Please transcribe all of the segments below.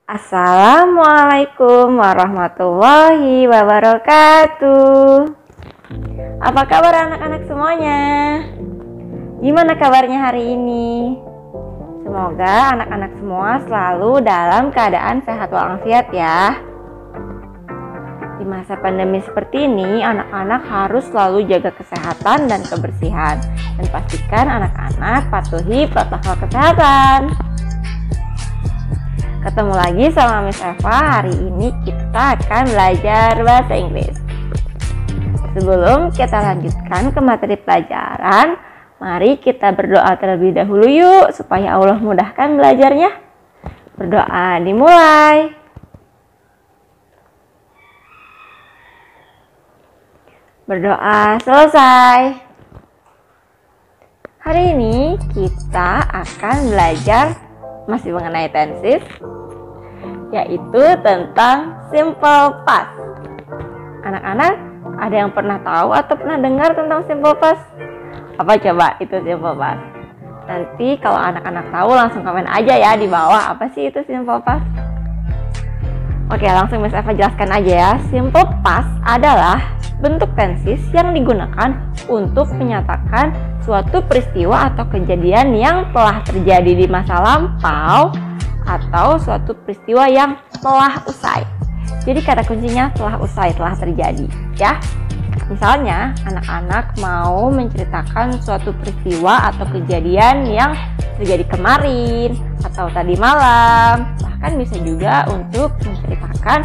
Assalamualaikum warahmatullahi wabarakatuh. Apa kabar anak-anak semuanya? Gimana kabarnya hari ini? Semoga anak-anak semua selalu dalam keadaan sehat walafiat ya. Di masa pandemi seperti ini, anak-anak harus selalu jaga kesehatan dan kebersihan. Dan pastikan anak-anak patuhi protokol kesehatan. Ketemu lagi sama Miss Eva. Hari ini kita akan belajar bahasa Inggris. Sebelum kita lanjutkan ke materi pelajaran, mari kita berdoa terlebih dahulu yuk, supaya Allah mudahkan belajarnya. Berdoa dimulai. Berdoa selesai. Hari ini kita akan belajar masih mengenai tenses, yaitu tentang simple past. Anak-anak, ada yang pernah tahu atau pernah dengar tentang simple past? Apa coba itu simple past? Nanti kalau anak-anak tahu langsung komen aja ya di bawah, apa sih itu simple past? Oke, langsung Miss Eva jelaskan aja ya. Simple past adalah bentuk tenses yang digunakan untuk menyatakan suatu peristiwa atau kejadian yang telah terjadi di masa lampau atau suatu peristiwa yang telah usai. Jadi kata kuncinya telah usai, telah terjadi ya. Misalnya anak-anak mau menceritakan suatu peristiwa atau kejadian yang terjadi kemarin atau tadi malam. Bahkan bisa juga untuk menceritakan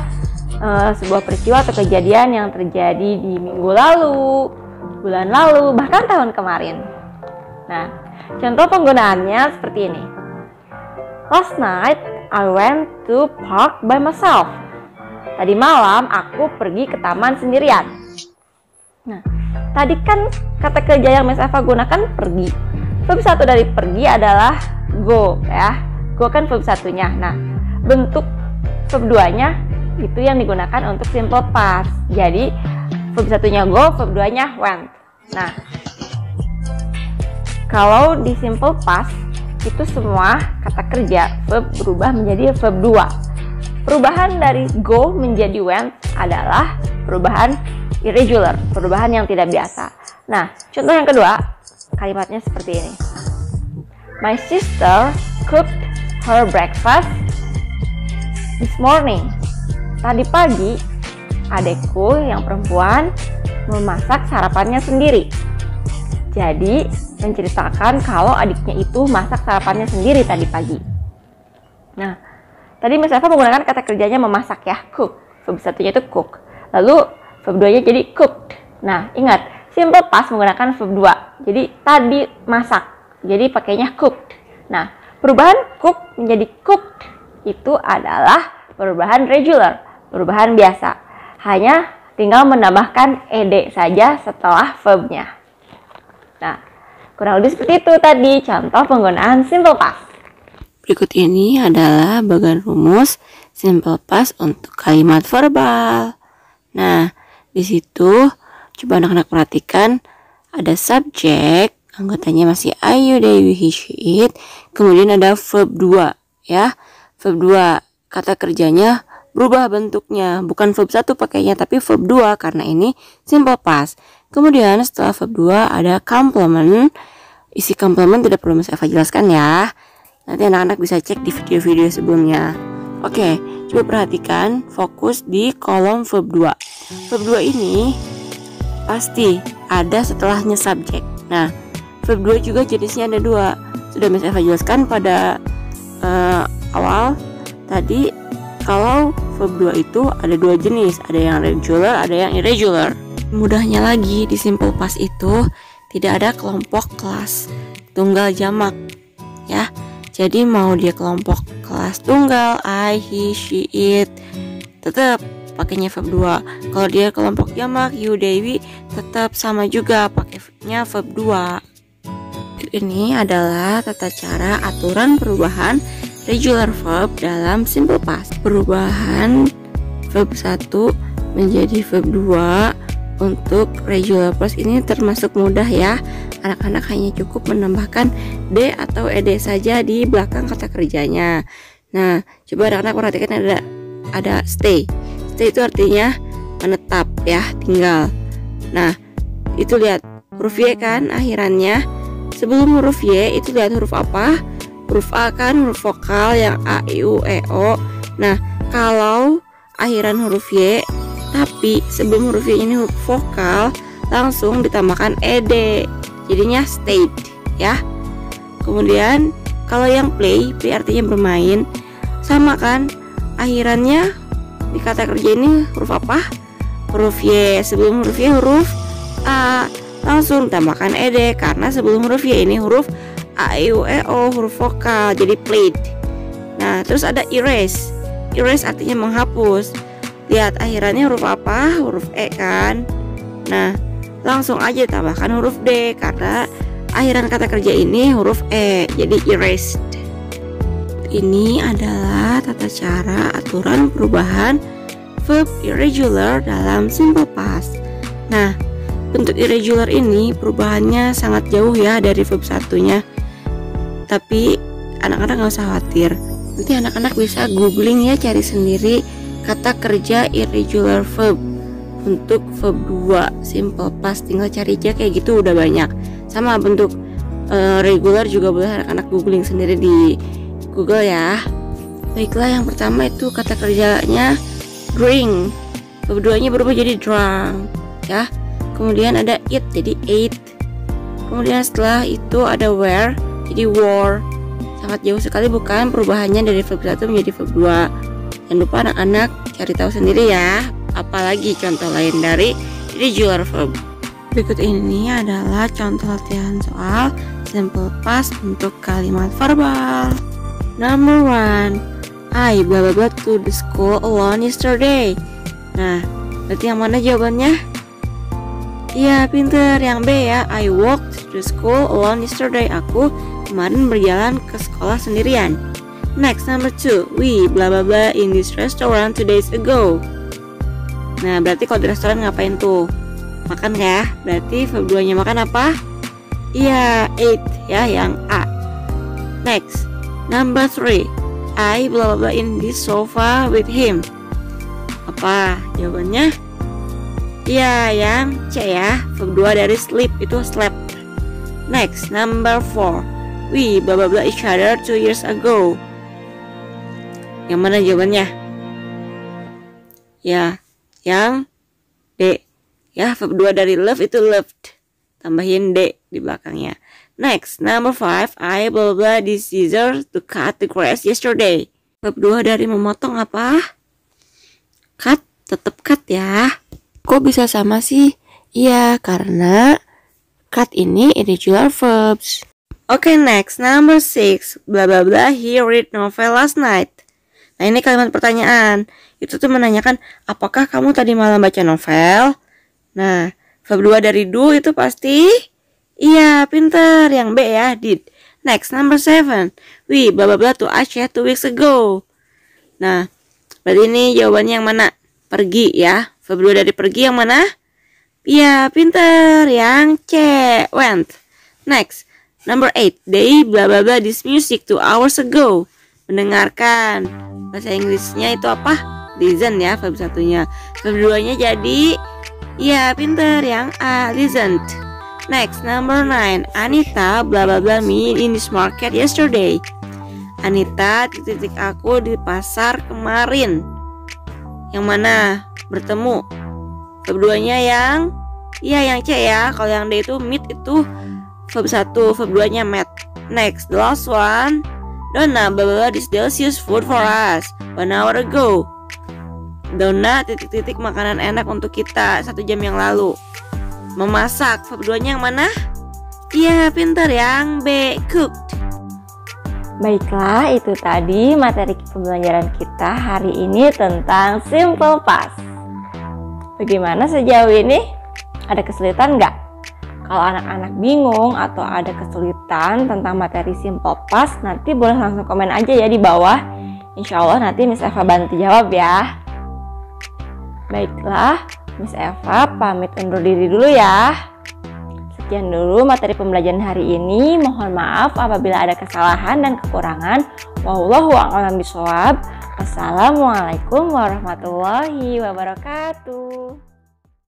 sebuah peristiwa atau kejadian yang terjadi di minggu lalu, bulan lalu, bahkan tahun kemarin. Nah, contoh penggunaannya seperti ini. Last night I went to park by myself. Tadi malam aku pergi ke taman sendirian. Nah, tadi kan kata kerja yang Miss Eva gunakan pergi. Verb satu dari pergi adalah go ya. Go kan verb satunya. Nah, bentuk verb duanya itu yang digunakan untuk simple past. Jadi verb satunya go, verb duanya went. Nah, kalau di simple past itu semua kata kerja verb berubah menjadi verb 2. Perubahan dari go menjadi went adalah perubahan irregular, perubahan yang tidak biasa. Nah, contoh yang kedua, kalimatnya seperti ini. My sister cooked her breakfast this morning. Tadi pagi, adekku yang perempuan memasak sarapannya sendiri. Jadi, menceritakan kalau adiknya itu masak sarapannya sendiri tadi pagi. Nah, tadi Miss Eva menggunakan kata kerjanya memasak ya, cook. Verb satunya itu cook. Lalu, verb 2-nya jadi cooked. Nah, ingat, simple past menggunakan verb 2. Jadi, tadi masak. Jadi, pakainya cooked. Nah, perubahan cook menjadi cooked itu adalah perubahan regular, perubahan biasa. Hanya tinggal menambahkan ed saja setelah verbnya. Nah, kurang lebih seperti itu tadi contoh penggunaan simple past. Berikut ini adalah bagian rumus simple past untuk kalimat verbal. Nah, di situ coba anak-anak perhatikan ada subjek, anggotanya masih I, you, they, we, he, she, it. Kemudian ada verb 2 ya. Verb 2 kata kerjanya berubah bentuknya, bukan verb 1 pakainya tapi verb 2 karena ini simple past. Kemudian setelah verb 2 ada complement. Isi complement tidak perlu Miss Eva jelaskan ya. Nanti anak-anak bisa cek di video-video sebelumnya. Oke, coba perhatikan fokus di kolom verb 2. Verb 2 ini pasti ada setelahnya subjek. Nah, verb 2 juga jenisnya ada 2. Sudah Miss Eva jelaskan pada awal tadi. Kalau verb 2 itu ada 2 jenis, ada yang regular, ada yang irregular. Mudahnya lagi di simple past itu tidak ada kelompok kelas tunggal jamak ya. Jadi mau dia kelompok kelas tunggal I, he, she, it tetap pakainya verb 2. Kalau dia kelompok jamak you, they, we tetap sama juga pakainya verb 2. Ini adalah tata cara aturan perubahan regular verb dalam simple past. Perubahan verb 1 menjadi verb 2 untuk regular past ini termasuk mudah ya. Anak-anak hanya cukup menambahkan d atau ed saja di belakang kata kerjanya. Nah, coba anak-anak perhatikan ada stay. Stay itu artinya menetap ya, tinggal. Nah, itu lihat huruf Y kan akhirannya. Sebelum huruf Y itu lihat huruf apa? Huruf A kan, huruf vokal yang A, I, U, E, O. Nah, kalau akhiran huruf Y tapi sebelum huruf Y ini huruf vokal, langsung ditambahkan ed, jadinya stayed ya. Kemudian kalau yang play artinya bermain, sama kan, akhirannya di kata kerja ini huruf apa? Huruf Y. Sebelum huruf Y huruf A, langsung tambahkan ed karena sebelum huruf Y ini huruf A, I, U, E, O, huruf vokal, jadi played. Nah, terus ada erase. Erase artinya menghapus. Lihat akhirannya huruf apa? Huruf E kan. Nah, langsung aja tambahkan huruf D karena akhiran kata kerja ini huruf E, jadi erased. Ini adalah tata cara aturan perubahan verb irregular dalam simple past. Nah, bentuk irregular ini perubahannya sangat jauh ya dari verb satunya. Tapi anak-anak gak usah khawatir. Nanti anak-anak bisa googling ya, cari sendiri kata kerja irregular verb untuk verb 2 simple past, tinggal cari aja kayak gitu udah banyak. Sama bentuk regular juga boleh anak-anak googling sendiri di Google ya. Baiklah, yang pertama itu kata kerjanya drink, verb 2 nya berubah jadi drunk ya. Kemudian ada eat jadi ate. Kemudian setelah itu ada wear jadi wore. Sangat jauh sekali bukan perubahannya dari verb 1 menjadi verb 2. Jangan lupa anak-anak cari tahu sendiri ya, apalagi contoh lain dari irregular verb. Berikut ini adalah contoh latihan soal simple past untuk kalimat verbal. Number 1, I blah blah blah to the school alone yesterday. Nah, berarti yang mana jawabannya? Iya, pinter, yang B ya. I walked to the school alone yesterday. Aku kemarin berjalan ke sekolah sendirian. Next, number 2, we blah blah blah in this restaurant 2 days ago. Nah, berarti kalau di restoran ngapain tuh? Makan ya. Berarti verb 2 nya makan apa? Iya, ate ya, yang A. Next, number 3, I blah blah blah in this sofa with him. Apa jawabannya? Iya, yang C ya. Verb 2 dari sleep itu slept. Next, number 4, we blah blah blah each other 2 years ago. Yang mana jawabannya? Ya, yang D. Ya, verb 2 dari love itu loved, tambahin D di belakangnya. Next, number 5, I blah blah this scissors to cut the grass yesterday. Verb 2 dari memotong apa? Cut, tetap cut ya. Kok bisa sama sih? Iya, karena cut ini irregular verbs. Oke, next, number 6, blah blah blah he read novel last night. Nah, ini kalimat pertanyaan. Itu tuh menanyakan, apakah kamu tadi malam baca novel? Nah, verb 2 dari do itu pasti iya, pinter, yang B ya, did. Next, number 7, we blah blah blah to Aceh 2 weeks ago. Nah, berarti ini jawabannya yang mana? Pergi ya. Verb 2 dari pergi yang mana? Iya, pinter, yang C, went. Next, number 8, they blah blah blah this music 2 hours ago. Mendengarkan. Bahasa Inggrisnya itu apa? Listen ya, verb 1-nya. Verb 2-nya jadi iya, pinter, yang A, listened. Next, number 9, Anita blah blah blah me in this market yesterday. Anita titik aku di pasar kemarin. Yang mana? Bertemu. Verb 2-nya yang iya, yang C ya. Kalau yang D itu meet itu verb 1, verb 2-nya met. Next, the last one, Donna blah blah blah this delicious food for us 1 hour ago. Donna titik makanan enak untuk kita 1 jam yang lalu. Memasak, verb 2-nya yang mana? Iya, pinter, yang B, cooked. Baiklah, itu tadi materi pembelajaran kita hari ini tentang simple past. Bagaimana sejauh ini? Ada kesulitan nggak? Kalau anak-anak bingung atau ada kesulitan tentang materi simple past, nanti boleh langsung komen aja ya di bawah. Insya Allah nanti Miss Eva bantu jawab ya. Baiklah, Miss Eva pamit undur diri dulu ya. Sekian dulu materi pembelajaran hari ini. Mohon maaf apabila ada kesalahan dan kekurangan. Wallahu a'lam bishawab. Wassalamualaikum warahmatullahi wabarakatuh.